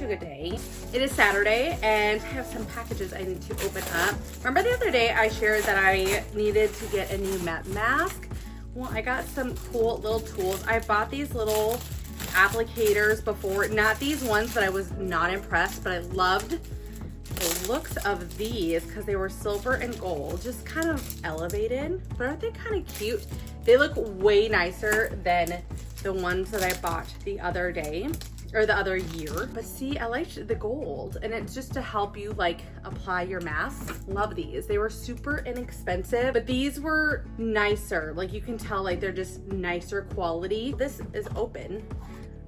a good day. It is Saturday and I have some packages I need to open up. Remember the other day I shared that I needed to get a new mask? Well, I got some cool little tools. I bought these little applicators before, not these ones, but I was not impressed, but I loved the looks of these because they were silver and gold, just kind of elevated. But aren't they kind of cute? They look way nicer than the ones that I bought the other day or the other year. But see, I liked the gold, and it's just to help you like apply your mask. Love these. They were super inexpensive, but these were nicer. Like you can tell, like they're just nicer quality. This is open.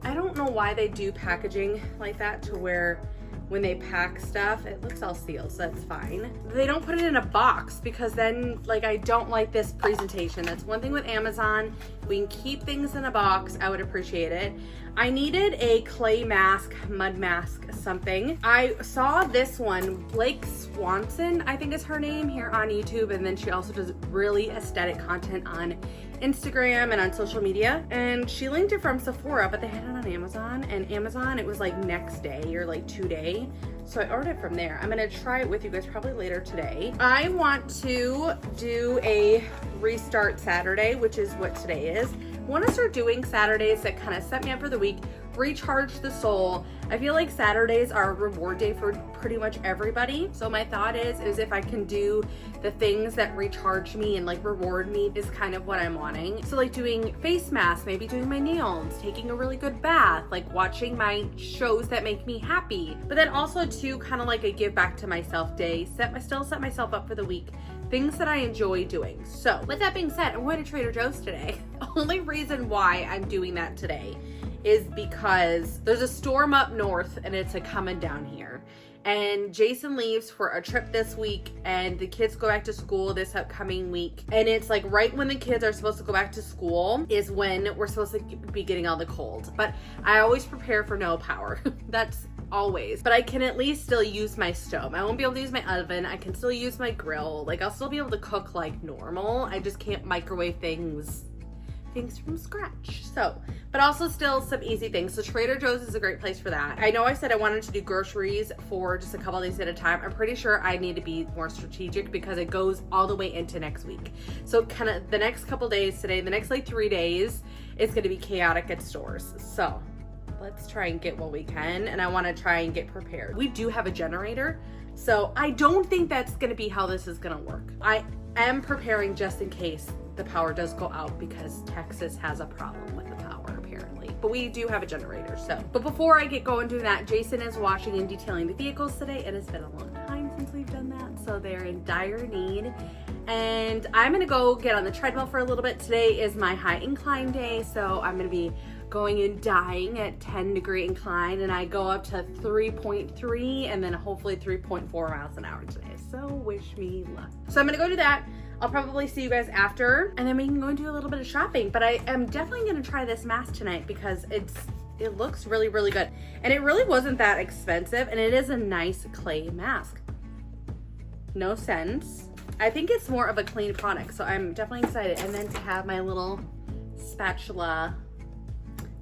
I don't know why they do packaging like that to where when they pack stuff, it looks all sealed, so that's fine. They don't put it in a box because then, like, I don't like this presentation. That's one thing with Amazon. If we can keep things in a box, I would appreciate it. I needed a clay mask, mud mask, something. I saw this one, Blake Swanson, I think is her name, here on YouTube, and then she also does really aesthetic content on Instagram and on social media, and she linked it from Sephora, but they had it on Amazon, and Amazon it was like next day or like 2 day, so I ordered it from there. I'm gonna try it with you guys probably later today. I want to do a restart Saturday, which is what today is. I want to start doing Saturdays that kind of set me up for the week, recharge the soul. I feel like Saturdays are a reward day for pretty much everybody. So my thought is if I can do the things that recharge me and like reward me is kind of what I'm wanting. So like doing face masks, maybe doing my nails, taking a really good bath, like watching my shows that make me happy. But then also too, kind of like a give back to myself day, still set myself up for the week. Things that I enjoy doing. So with that being said, I'm going to Trader Joe's today. The only reason why I'm doing that today is because there's a storm up north and it's coming down here. And Jason leaves for a trip this week and the kids go back to school this upcoming week. And it's like right when the kids are supposed to go back to school is when we're supposed to be getting all the cold. But I always prepare for no power. That's always. But I can at least still use my stove. I won't be able to use my oven. I can still use my grill. Like I'll still be able to cook like normal. I just can't microwave things from scratch. So, but also still some easy things. So Trader Joe's is a great place for that. I know I said I wanted to do groceries for just a couple days at a time. I'm pretty sure I need to be more strategic because it goes all the way into next week. So kind of the next couple days today, the next like 3 days, it's going to be chaotic at stores. So let's try and get what we can. And I want to try and get prepared. We do have a generator. So I don't think that's going to be how this is going to work. I am preparing just in case the power does go out because Texas has a problem with the power apparently, but we do have a generator. So, but before I get going doing that, Jason is washing and detailing the vehicles today. It has been a long time since we've done that, so they're in dire need. And I'm gonna go get on the treadmill for a little bit. Today is my high incline day, so I'm gonna be going and dying at 10-degree incline, and I go up to 3.3 and then hopefully 3.4 miles an hour today. So wish me luck. So I'm gonna go do that. I'll probably see you guys after, and then we can go and do a little bit of shopping. But I am definitely gonna try this mask tonight because it looks really, really good. And it really wasn't that expensive, and it is a nice clay mask. No scents. I think it's more of a clean product, so I'm definitely excited. And then to have my little spatula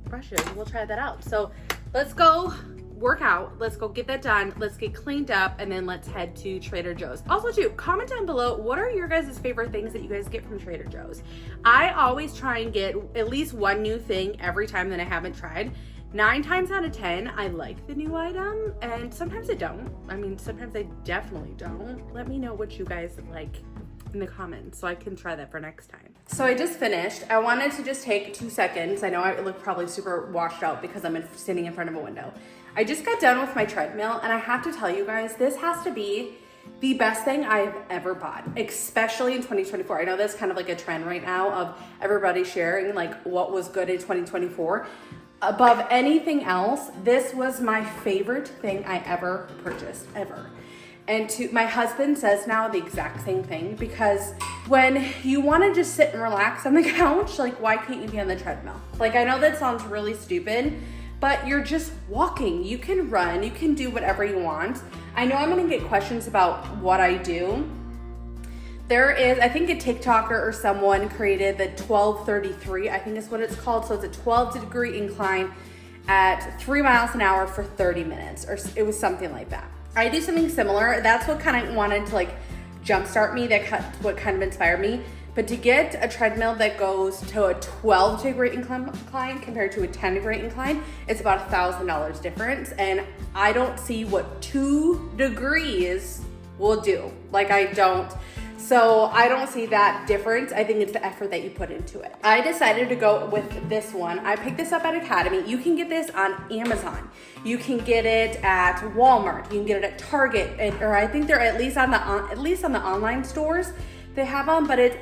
brushes, we'll try that out. So let's go work out. Let's go get that done. Let's get cleaned up, and then let's head to Trader Joe's. Also too, comment down below, what are your guys' favorite things that you guys get from Trader Joe's? I always try and get at least one new thing every time that I haven't tried. 9 times out of 10, I like the new item, and sometimes I don't. I mean, sometimes I definitely don't. Let me know what you guys like in the comments so I can try that for next time. So I just finished. I wanted to just take 2 seconds. I know I look probably super washed out because I'm standing in front of a window. I just got done with my treadmill, and I have to tell you guys, this has to be the best thing I've ever bought, especially in 2024. I know that's kind of like a trend right now of everybody sharing like what was good in 2024. Above anything else, this was my favorite thing I ever purchased, ever. And my husband says now the exact same thing, because when you want to just sit and relax on the couch, like why can't you be on the treadmill? Like I know that sounds really stupid, but you're just walking. You can run, you can do whatever you want. I know I'm gonna get questions about what I do. There is, I think a TikToker or someone created the 1233, I think is what it's called. So it's a 12-degree incline. at 3 miles an hour for 30 minutes, or it was something like that. I do something similar. That's what kind of wanted to like jumpstart me. What kind of inspired me. But to get a treadmill that goes to a 12-degree incline compared to a 10-degree incline, it's about $1,000 difference. And I don't see what 2 degrees will do. Like I don't. So I don't see that difference. I think it's the effort that you put into it. I decided to go with this one. I picked this up at Academy. You can get this on Amazon. You can get it at Walmart. You can get it at Target, or I think they're at least on the online stores. They have them, but it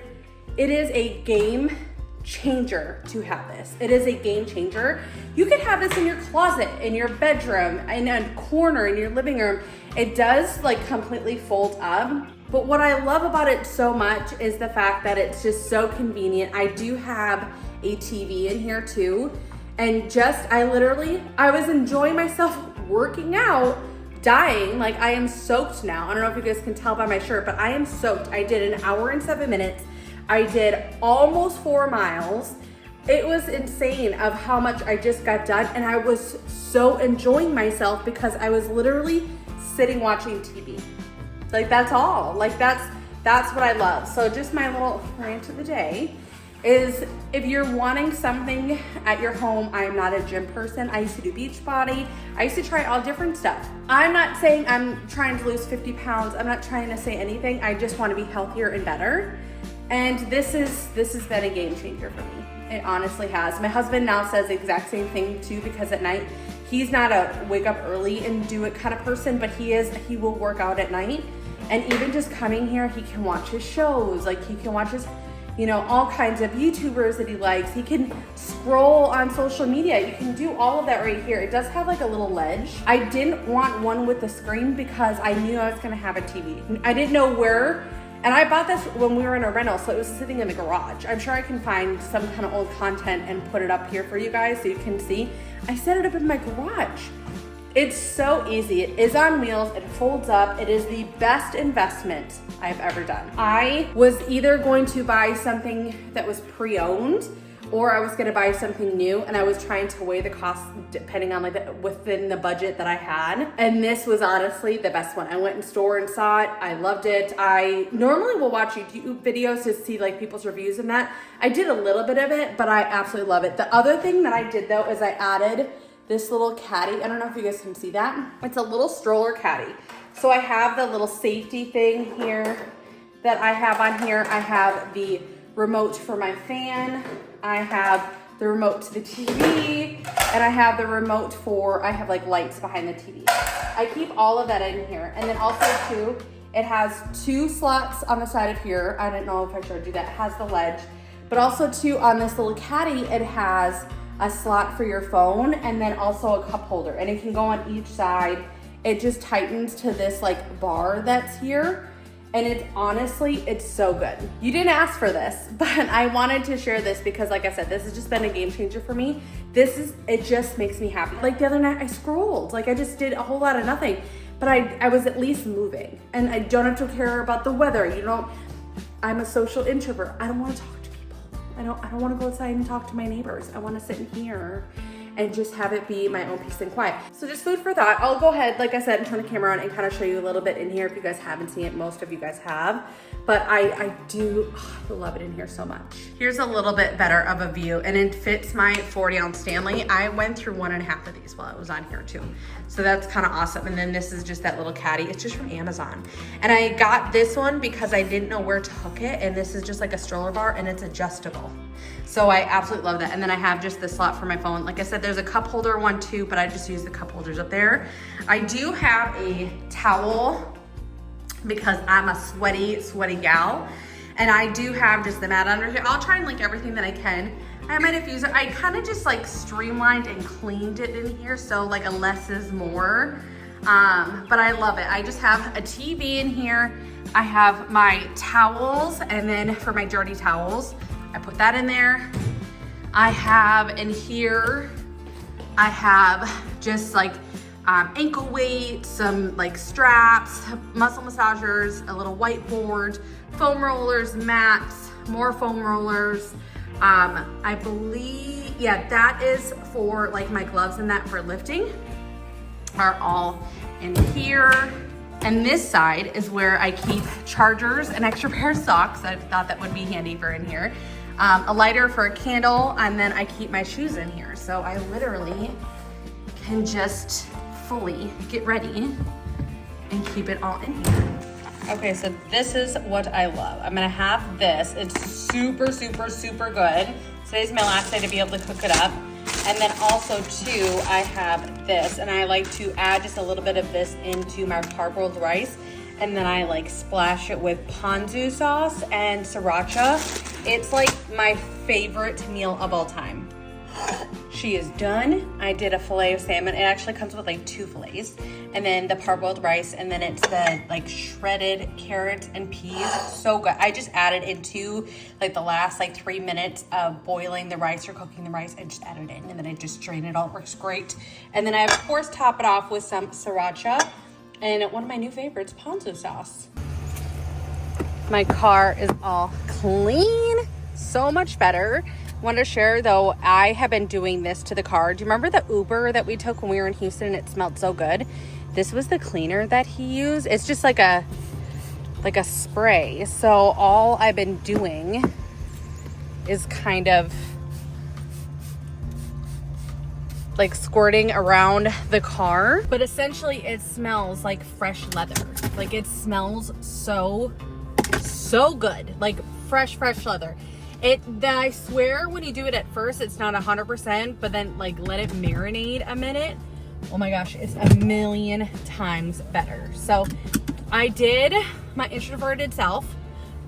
is a game changer to have this. It is a game changer. You could have this in your closet, in your bedroom, in a corner, in your living room. It does like completely fold up. But what I love about it so much is the fact that it's just so convenient. I do have a TV in here too. And I was enjoying myself working out, dying. Like I am soaked now. I don't know if you guys can tell by my shirt, but I am soaked. I did 1 hour and 7 minutes. I did almost 4 miles. It was insane of how much I just got done. And I was so enjoying myself because I was literally sitting watching TV. Like that's all. Like that's what I love. So just my little rant of the day is if you're wanting something at your home, I am not a gym person. I used to do Beachbody. I used to try all different stuff. I'm not saying I'm trying to lose 50 pounds. I'm not trying to say anything. I just want to be healthier and better. And this has been a game changer for me. It honestly has. My husband now says the exact same thing too, because at night, he's not a wake up early and do it kind of person, but he will work out at night. And even just coming here, he can watch his shows. Like he can watch his, all kinds of YouTubers that he likes. He can scroll on social media. You can do all of that right here. It does have like a little ledge. I didn't want one with a screen because I knew I was gonna have a TV. I didn't know where. And I bought this when we were in a rental, so it was sitting in the garage. I'm sure I can find some kind of old content and put it up here for you guys so you can see. I set it up in my garage. It's so easy. It is on wheels. It folds up. It is the best investment I've ever done. I was either going to buy something that was pre-owned or I was going to buy something new, and I was trying to weigh the cost depending on within the budget that I had. And this was honestly the best one. I went in store and saw it. I loved it. I normally will watch YouTube videos to see like people's reviews and that. I did a little bit of it, but I absolutely love it. The other thing that I did though is I added this little caddy. I don't know if you guys can see that. It's a little stroller caddy. So I have the little safety thing here that I have on here. I have the remote for my fan. I have the remote to the TV, and I have the remote I have like lights behind the TV. I keep all of that in here. And then also too, it has 2 slots on the side of here. I don't know if I showed you that. It has the ledge, but also too on this little caddy, it has a slot for your phone and then also a cup holder, and it can go on each side. It just tightens to this like bar that's here. And it's so good. You didn't ask for this, but I wanted to share this because like I said, this has just been a game changer for me. It just makes me happy. Like the other night I scrolled, like I just did a whole lot of nothing, but I was at least moving, and I don't have to care about the weather. I'm a social introvert. I don't want to talk to people. I don't want to go outside and talk to my neighbors. I want to sit in here and just have it be my own peace and quiet. So just food for thought. I'll go ahead, like I said, and turn the camera on and kind of show you a little bit in here if you guys haven't seen it. Most of you guys have, but I love it in here so much. Here's a little bit better of a view, and it fits my 40-ounce Stanley. I went through 1.5 of these while I was on here too. So that's kind of awesome. And then this is just that little caddy. It's just from Amazon. And I got this one because I didn't know where to hook it. And this is just like a stroller bar, and it's adjustable. So I absolutely love that. And then I have just the slot for my phone. Like I said, there's a cup holder one too, but I just use the cup holders up there. I do have a towel because I'm a sweaty gal. And I do have just the mat under here. I'll try and link everything that I can. I might have used it. I kind of just like streamlined and cleaned it in here. So like a less is more. But I love it. I just have a TV in here. I have my towels, and then for my dirty towels, I put that in there. I have in here, I have just like ankle weights, some like straps, muscle massagers, a little whiteboard, foam rollers, mats, more foam rollers, I believe, yeah, that is for like my gloves and that for lifting are all in here. And this side is where I keep chargers, an extra pair of socks. I thought that would be handy for in here. A lighter for a candle, and then I keep my shoes in here. So I literally can just fully get ready and keep it all in here. Okay, so this is what I love. I'm gonna have this. It's super, super, super good. Today's my last day to be able to cook it up. And then also too, I have this, and I like to add just a little bit of this into my parboiled rice. And then I like splash it with ponzu sauce and sriracha. It's like my favorite meal of all time. She is done. I did a fillet of salmon. It actually comes with like 2 fillets. And then the parboiled rice, and then it's the like shredded carrots and peas. So good. I just added into like the last like 3 minutes of boiling the rice or cooking the rice, and just added it in, and then I just strain it all. It works great. And then I of course top it off with some sriracha and one of my new favorites, ponzu sauce. My car is all clean. So much better. Want to share though, I have been doing this to the car. Do you remember the Uber that we took when we were in Houston and it smelled so good? This was the cleaner that he used. It's just like a spray. So all I've been doing is kind of like squirting around the car, but essentially it smells like fresh leather. Like it smells so good, like fresh leather. I swear when you do it at first, it's not 100%, but then like let it marinate a minute. Oh my gosh, it's a million times better. So I did my introverted self.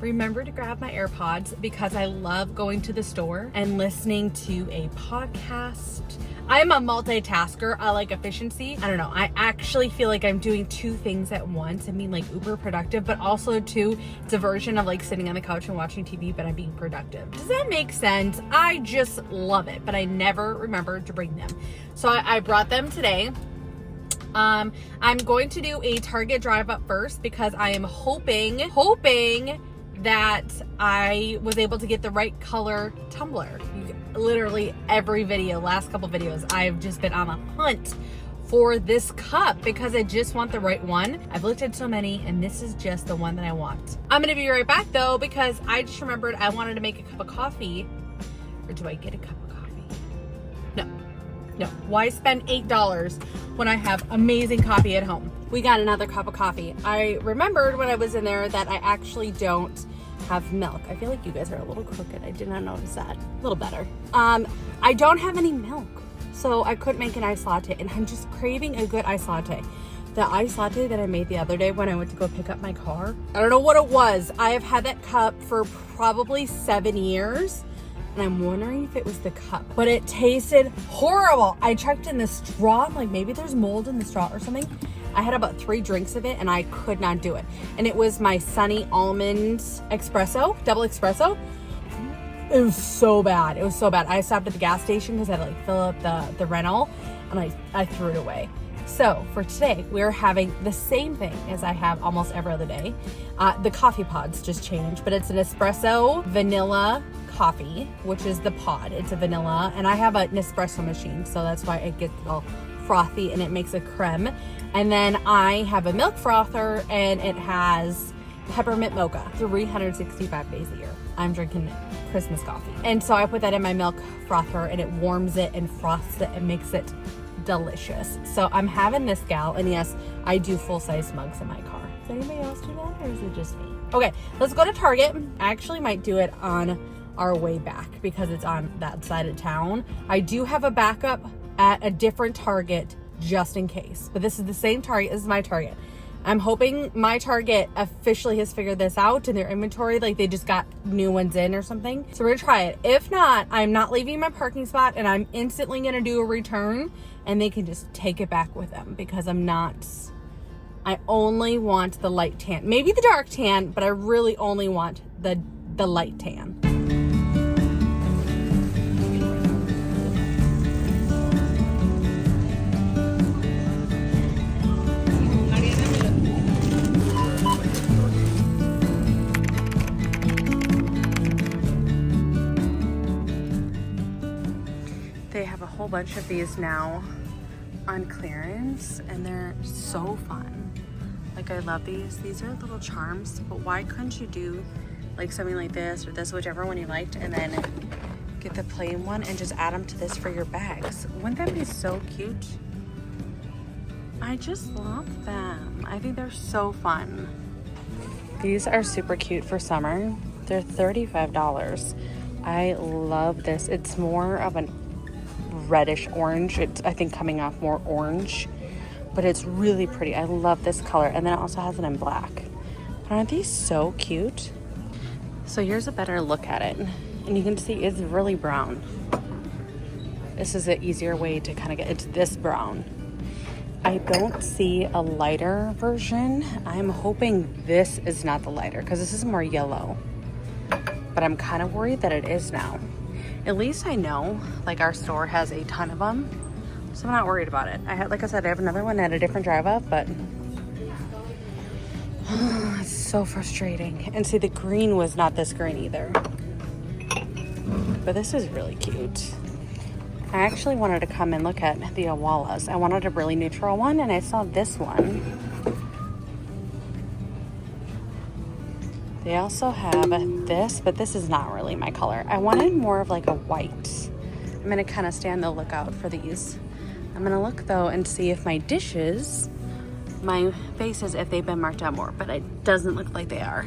Remember to grab my AirPods because I love going to the store and listening to a podcast. I'm a multitasker. I like efficiency. I don't know. I actually feel like I'm doing 2 things at once. I mean, like uber productive, but also too, it's a version of like sitting on the couch and watching TV, but I'm being productive. Does that make sense? I just love it, but I never remember to bring them. So I brought them today. I'm going to do a Target drive up first because I am hoping that I was able to get the right color tumbler. Literally every video, last couple videos, I've just been on a hunt for this cup because I just want the right one. I've looked at so many and this is just the one that I want. I'm gonna be right back though because I just remembered I wanted to make a cup of coffee. Or do I get a cup of coffee? No. Why spend $8 when I have amazing coffee at home? We got another cup of coffee. I remembered when I was in there that I actually don't have milk. I feel like you guys are a little crooked. I did not notice that. A little better. I don't have any milk, so I couldn't make an iced latte, and I'm just craving a good iced latte. The iced latte that I made the other day when I went to go pick up my car, I don't know what it was. I have had that cup for probably 7 years, and I'm wondering if it was the cup, but it tasted horrible. I checked in the straw, I'm like, maybe there's mold in the straw or something. I had about 3 drinks of it and I could not do it. And it was my Sunny Almond Espresso, double espresso. It was so bad. It was so bad. I stopped at the gas station because I had to like fill up the rental, and I threw it away. So for today, we're having the same thing as I have almost every other day. The coffee pods just changed, but it's an espresso vanilla coffee, which is the pod. It's a vanilla, and I have an espresso machine, so that's why it gets all frothy and it makes a creme. And then I have a milk frother, and it has peppermint mocha 365 days a year. I'm drinking Christmas coffee. And so I put that in my milk frother, and it warms it and froths it and makes it delicious. So I'm having this gal, and yes, I do full-size mugs in my car. Does anybody else do that, or is it just me? Okay, let's go to Target. I actually might do it on our way back because it's on that side of town. I do have a backup at a different Target just in case, but this is the same Target. This is my Target. I'm hoping my Target officially has figured this out in their inventory, like they just got new ones in or something. So we're gonna try it. If not, I'm not leaving my parking spot, and I'm instantly gonna do a return, and they can just take it back with them because I only want the light tan, maybe the dark tan, but I really only want the light tan. bunch of these now on clearance, and they're so fun. Like, I love these. These are little charms, but why couldn't you do like something like this or this, whichever one you liked, and then get the plain one and just add them to this for your bags? Wouldn't that be so cute? I just love them. I think they're so fun. These are super cute for summer. They're $35. I love this. It's more of an reddish orange. It's, I think, coming off more orange, but it's really pretty. I love this color. And then it also has it in black. But aren't these so cute? So here's a better look at it. And you can see it's really brown. This is an easier way to kind of get, it's this brown. I don't see a lighter version. I'm hoping this is not the lighter because this is more yellow. But I'm kind of worried that it is now. At least I know, like, our store has a ton of them, so I'm not worried about it. Like I said, I have another one at a different drive up, but it's so frustrating. And see, the green was not this green either. But this is really cute. I actually wanted to come and look at the Awalas. I wanted a really neutral one, and I saw this one. They also have this, but this is not really my color. I wanted more of like a white. I'm gonna kind of stay on the lookout for these. I'm gonna look though and see if my dishes, my vases, if they've been marked out more, but it doesn't look like they are.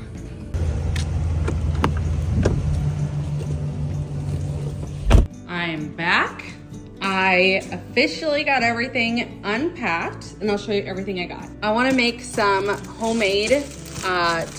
I'm back. I officially got everything unpacked, and I'll show you everything I got. I wanna make some homemade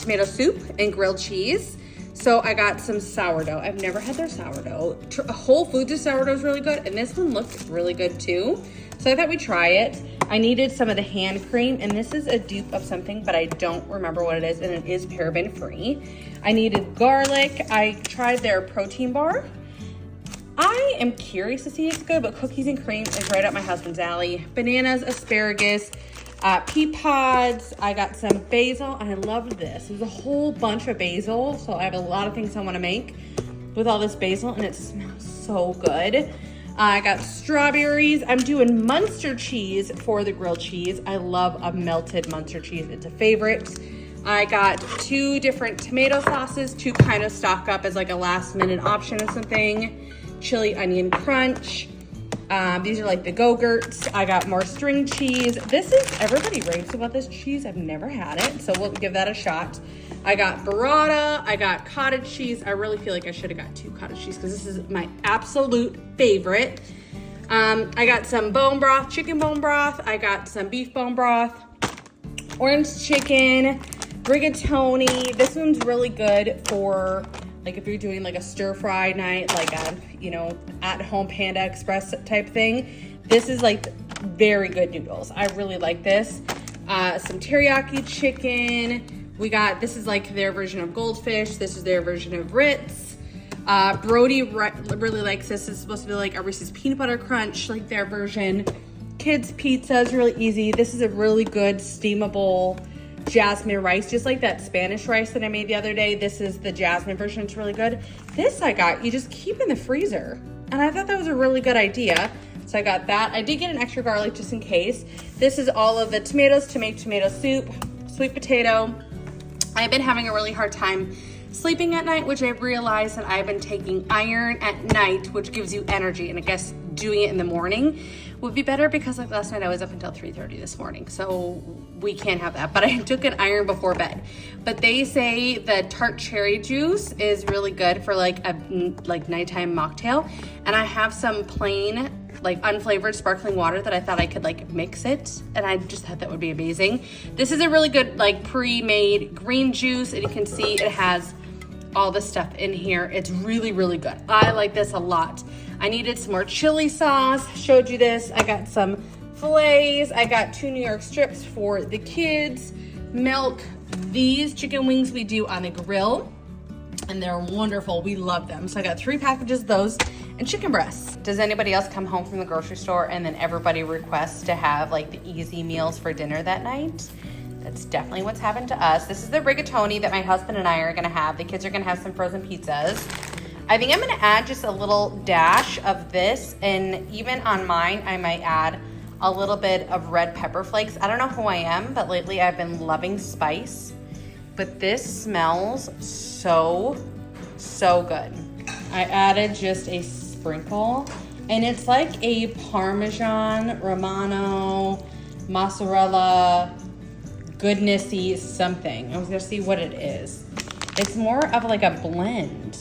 tomato soup and grilled cheese. So I got some sourdough. I've never had their sourdough. Whole Foods' sourdough is really good, and this one looked really good too. So I thought we'd try it. I needed some of the hand cream, and this is a dupe of something, but I don't remember what it is, and it is paraben free. I needed garlic. I tried their protein bar. I am curious to see if it's good, but cookies and cream is right up my husband's alley. Bananas, asparagus, pea pods. I got some basil. I love this. There's a whole bunch of basil, so I have a lot of things I want to make with all this basil, and it smells so good. I got strawberries. I'm doing Munster cheese for the grilled cheese. I love a melted Munster cheese. It's a favorite. I got 2 different tomato sauces to kind of stock up as like a last minute option or something. Chili onion crunch. These are like the Go-Gurts. I got more string cheese. This is, everybody raves about this cheese. I've never had it, so we'll give that a shot. I got burrata. I got cottage cheese. I really feel like I should have got 2 cottage cheese because this is my absolute favorite. I got some bone broth, chicken bone broth. I got some beef bone broth, orange chicken, rigatoni. This one's really good for like if you're doing like a stir fry night, like a, you know, at home Panda Express type thing. This is like very good noodles. I really like this. Some teriyaki chicken. We got, this is like their version of goldfish. This is their version of Ritz. Brody really likes this. It's supposed to be like a Reese's peanut butter crunch, like their version. Kids pizza is really easy. This is a really good steamable jasmine rice, just like that Spanish rice that I made the other day. This is the jasmine version. It's really good. This I got, you just keep in the freezer. And I thought that was a really good idea. So I got that. I did get an extra garlic just in case. This is all of the tomatoes to make tomato soup, sweet potato. I've been having a really hard time sleeping at night, which I've realized that I've been taking iron at night, which gives you energy. And I guess doing it in the morning would be better because like last night I was up until 3:30 this morning. So we can't have that, but I took an iron before bed. But they say the tart cherry juice is really good for like a nighttime mocktail. And I have some plain like unflavored sparkling water that I thought I could like mix it, and I just thought that would be amazing. This is a really good like pre-made green juice, and you can see it has all the stuff in here. It's really, really good. I like this a lot. I needed some more chili sauce. Showed you this. I got some fillets. I got 2 New York strips for the kids. Milk. These chicken wings we do on the grill, and they're wonderful. We love them. So I got 3 packages of those and chicken breasts. Does anybody else come home from the grocery store and then everybody requests to have like the easy meals for dinner that night? That's definitely what's happened to us. This is the rigatoni that my husband and I are gonna have. The kids are gonna have some frozen pizzas. I think I'm gonna add just a little dash of this, and even on mine, I might add a little bit of red pepper flakes. I don't know who I am, but lately I've been loving spice. But this smells so good. I added just a sprinkle, and it's like a Parmesan, Romano, mozzarella, goodnessy something. I was gonna see what it is. It's more of like a blend.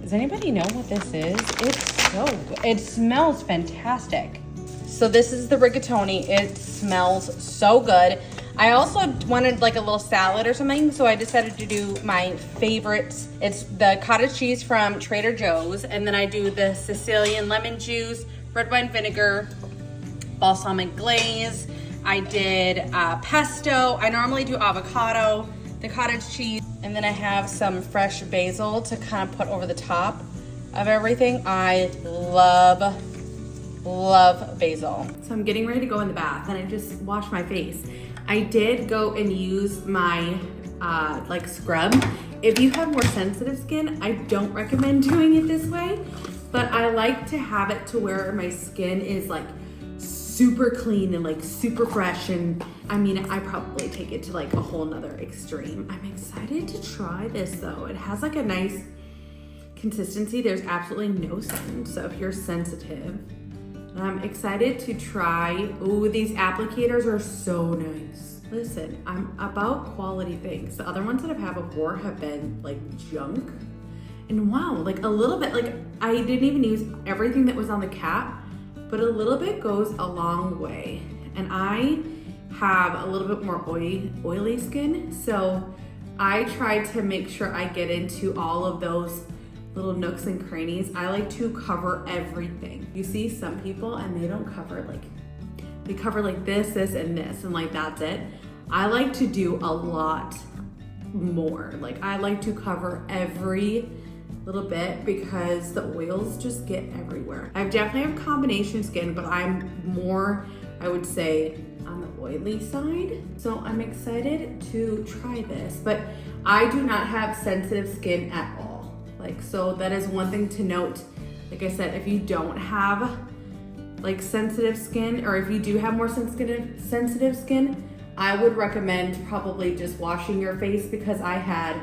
Does anybody know what this is? It's so good. It smells fantastic. So this is the rigatoni. It smells so good. I also wanted like a little salad or something, so I decided to do my favorites. It's the cottage cheese from Trader Joe's, and then I do the Sicilian lemon juice, red wine vinegar, balsamic glaze. I did pesto. I normally do avocado, the cottage cheese, and then I have some fresh basil to kind of put over the top of everything. I love basil. So I'm getting ready to go in the bath, and I just washed my face. I did go and use my like scrub. If you have more sensitive skin, I don't recommend doing it this way, but I like to have it to where my skin is like super clean and like super fresh. And I mean, I probably take it to like a whole nother extreme. I'm excited to try this though. It has like a nice consistency. There's absolutely no scent, so if you're sensitive, I'm excited to try. Oh, these applicators are so nice. Listen, I'm about quality things. The other ones that I've had before have been like junk. And wow, like a little bit, like I didn't even use everything that was on the cap, but a little bit goes a long way. And I have a little bit more oily skin, so I try to make sure I get into all of those little nooks and crannies. I like to cover everything. You see some people and they don't cover, like they cover like this, and this, and like that's it. I like to do a lot more. Like I like to cover every little bit because the oils just get everywhere. I definitely have combination skin, but I'm more, I would say, on the oily side. So I'm excited to try this, but I do not have sensitive skin at all. Like, so that is one thing to note. Like I said, if you don't have like sensitive skin, or if you do have more sensitive skin, I would recommend probably just washing your face, because I had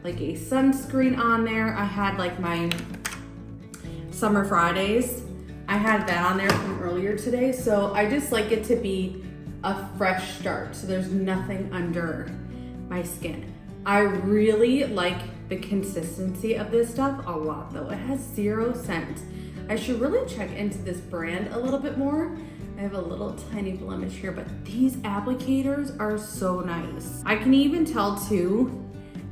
like a sunscreen on there. I had like my Summer Fridays. I had that on there from earlier today. So I just like it to be a fresh start. So there's nothing under my skin. I really like the consistency of this stuff a lot though. It has 0 scent. I should really check into this brand a little bit more. I have a little tiny blemish here, but these applicators are so nice. I can even tell too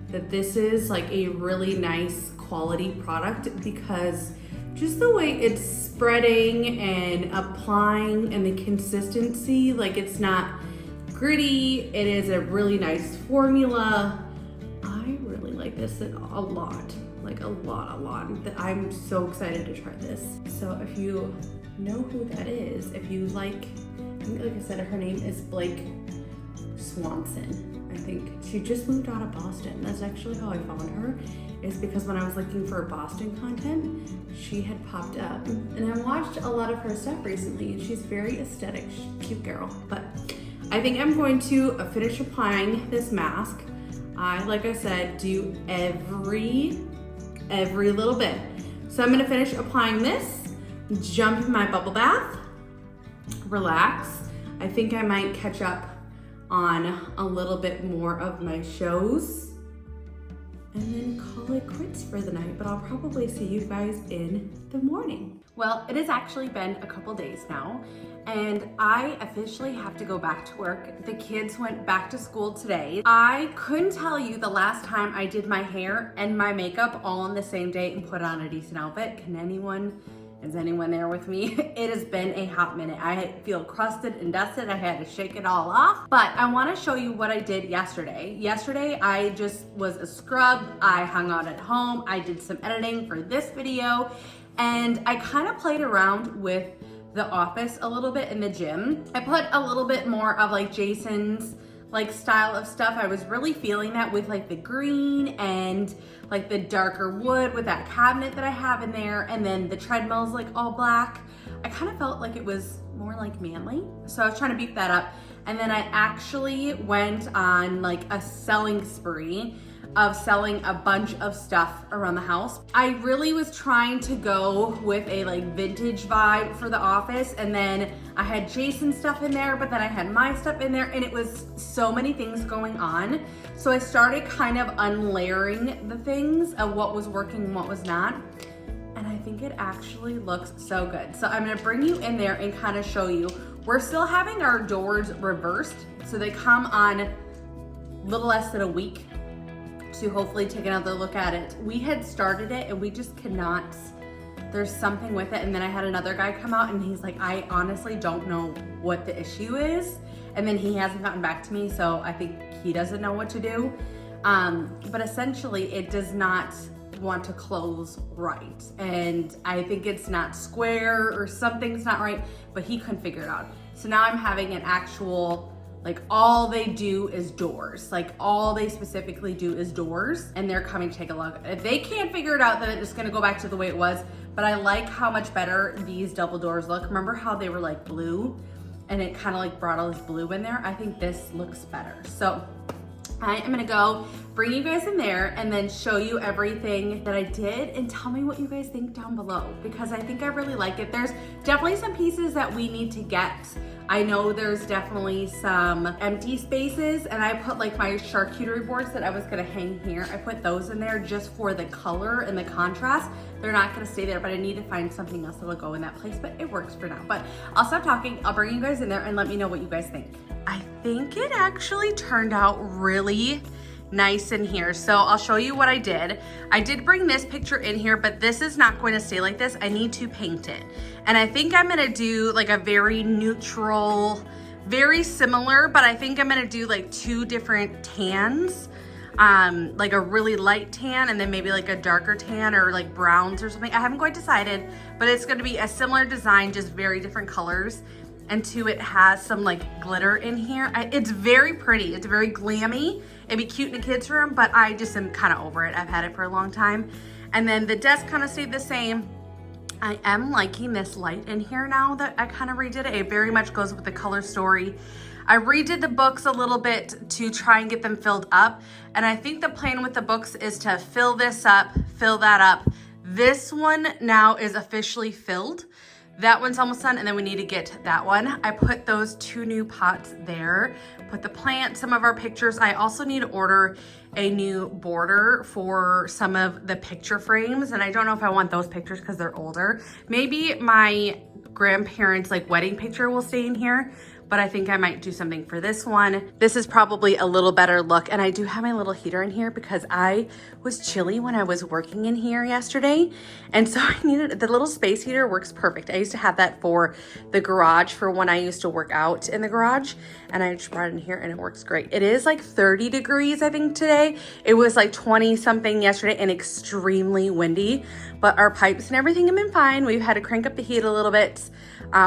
that this is like a really nice quality product, because just the way it's spreading and applying and the consistency, like it's not gritty. It is a really nice formula. I really like this a lot, like a lot. I'm so excited to try this. So if you know who that is, if you like I said, her name is Blake Swanson. I think she just moved out of Boston. That's actually how I found her, is because when I was looking for Boston content, she had popped up. And I watched a lot of her stuff recently, and she's very aesthetic, cute girl. But I think I'm going to finish applying this mask. I, like I said, do every little bit. So I'm gonna finish applying this, jump in my bubble bath, relax. I think I might catch up on a little bit more of my shows, and then call it quits for the night. But I'll probably see you guys in the morning. Well, it has actually been a couple days now, and I officially have to go back to work. The kids went back to school today. I couldn't tell you the last time I did my hair and my makeup all on the same day and put on a decent outfit. Is anyone there with me? It has been a hot minute. I feel crusted and dusted. I had to shake it all off. But I want to show you what I did yesterday. Yesterday, I just was a scrub. I hung out at home. I did some editing for this video. And I kind of played around with the office a little bit in the gym. I put a little bit more of like Jason's like style of stuff. I was really feeling that with like the green and like the darker wood with that cabinet that I have in there, and then the treadmill's like all black. I kind of felt like it was more like manly, so I was trying to beef that up. And then I actually went on like a selling spree of selling a bunch of stuff around the house. I really was trying to go with a like vintage vibe for the office, and then I had Jason's stuff in there, but then I had my stuff in there, and it was so many things going on. So I started kind of unlayering the things of what was working and what was not. And I think it actually looks so good. So I'm gonna bring you in there and kind of show you. We're still having our doors reversed, so they come on a little less than a week to hopefully take another look at it. We had started it and we just cannot, there's something with it. And then I had another guy come out and he's like, I honestly don't know what the issue is. And then he hasn't gotten back to me, so I think he doesn't know what to do. But essentially it does not want to close right. And I think it's not square or something's not right, but he couldn't figure it out. So now I'm having an actual, like all they do is doors. Like all they specifically do is doors, and they're coming to take a look. If they can't figure it out, then it's just gonna go back to the way it was. But I like how much better these double doors look. Remember how they were like blue and it kind of like brought all this blue in there? I think this looks better. So I am gonna go bring you guys in there and then show you everything that I did, and tell me what you guys think down below, because I think I really like it. There's definitely some pieces that we need to get. I know there's definitely some empty spaces, and I put like my charcuterie boards that I was gonna hang here. I put those in there just for the color and the contrast. They're not gonna stay there, but I need to find something else that will go in that place, but it works for now. But I'll stop talking. I'll bring you guys in there and let me know what you guys think. I think it actually turned out really nice in here. So I'll show you what I did. I did bring this picture in here, but this is not going to stay like this. I need to paint it. And I think I'm gonna do like a very neutral, very similar, but I think I'm gonna do like two different tans. Like a really light tan and then maybe like a darker tan or like browns or something. I haven't quite decided, but it's gonna be a similar design, just very different colors. And two, it has some like glitter in here. It's very pretty. It's very glammy. It'd be cute in a kid's room, but I just am kind of over it. I've had it for a long time. And then the desk kind of stayed the same. I am liking this light in here now that I kind of redid it. It very much goes with the color story. I redid the books a little bit to try and get them filled up. And I think the plan with the books is to fill this up, fill that up. This one now is officially filled. That one's almost done, and then we need to get that one. I put those two new pots there, put the plant, some of our pictures. I also need to order a new border for some of the picture frames, and I don't know if I want those pictures because they're older. Maybe my grandparents' like wedding picture will stay in here, but I think I might do something for this one. This is probably a little better look, and I do have my little heater in here because I was chilly when I was working in here yesterday, and so I needed, the little space heater works perfect. I used to have that for the garage for when I used to work out in the garage, and I just brought it in here and it works great. It is like 30 degrees, I think, today. It was like 20 something yesterday and extremely windy, but our pipes and everything have been fine. We've had to crank up the heat a little bit,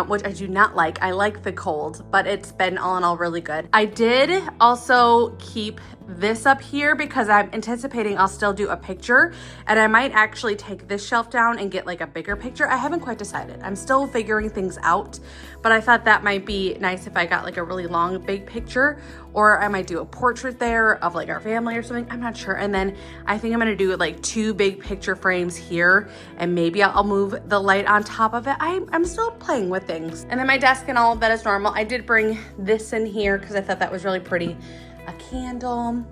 which I do not like. I like the cold, but it's been all in all really good. I did also keep this up here because I'm anticipating I'll still do a picture, and I might actually take this shelf down and get like a bigger picture. I haven't quite decided. I'm still figuring things out, but I thought that might be nice if I got like a really long, big picture, or I might do a portrait there of like our family or something. I'm not sure. And then I think I'm gonna do like two big picture frames here, and maybe I'll move the light on top of it. I'm still playing with things. And then my desk and all of that is normal. I did bring this in here because I thought that was really pretty. A candle.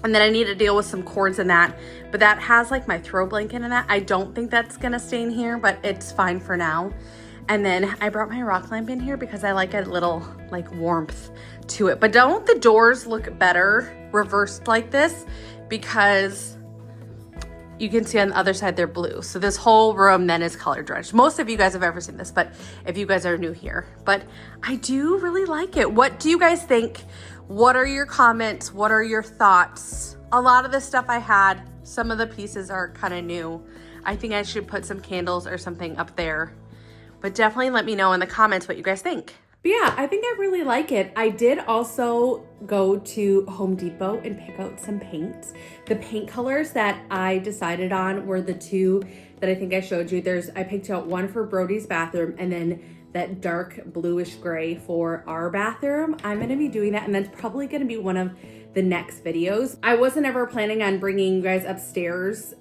And then I need to deal with some cords in that, but that has like my throw blanket in that. I don't think that's gonna stay in here, but it's fine for now. And then I brought my rock lamp in here because I like a little like warmth to it. But don't the doors look better reversed like this? Because you can see on the other side they're blue. So this whole room then is color drenched. Most of you guys have ever seen this, but if you guys are new here, but I do really like it. What do you guys think? What are your comments? What are your thoughts? A lot of the stuff I had, some of the pieces are kind of new. I think I should put some candles or something up there, but definitely let me know in the comments what you guys think. But yeah, I think I really like it. I did also go to Home Depot and pick out some paints. The paint colors that I decided on were the two that I think I showed you. I picked out one for Brody's bathroom and then that dark bluish gray for our bathroom. I'm gonna be doing that, and that's probably gonna be one of the next videos. I wasn't ever planning on bringing you guys upstairs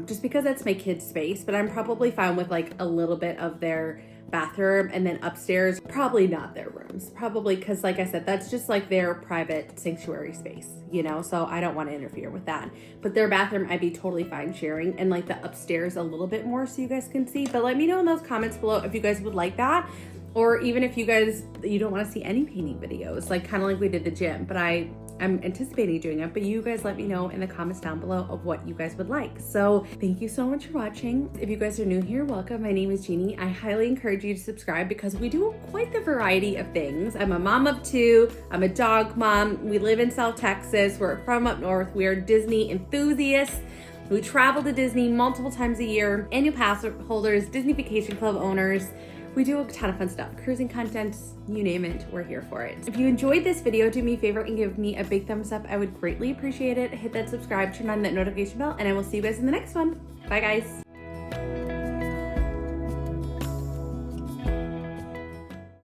just because that's my kids' space, but I'm probably fine with like a little bit of their bathroom, and then upstairs, probably not their rooms. Probably because, like I said, that's just like their private sanctuary space, you know, so I don't want to interfere with that. But their bathroom, I'd be totally fine sharing, and like the upstairs a little bit more so you guys can see. But let me know in those comments below if you guys would like that, or even if you don't want to see any painting videos, like kind of like we did the gym. But I'm anticipating doing it, but you guys let me know in the comments down below of what you guys would like. So thank you so much for watching. If you guys are new here, welcome. My name is Jeannie. I highly encourage you to subscribe because we do quite the variety of things. I'm a mom of two. I'm a dog mom. We live in South Texas. We're from up north. We are Disney enthusiasts. We travel to Disney multiple times a year. Annual pass holders, Disney Vacation Club owners. We do a ton of fun stuff, cruising content, you name it, we're here for it. If you enjoyed this video, do me a favor and give me a big thumbs up. I would greatly appreciate it. Hit that subscribe, turn on that notification bell, and I will see you guys in the next one. Bye guys.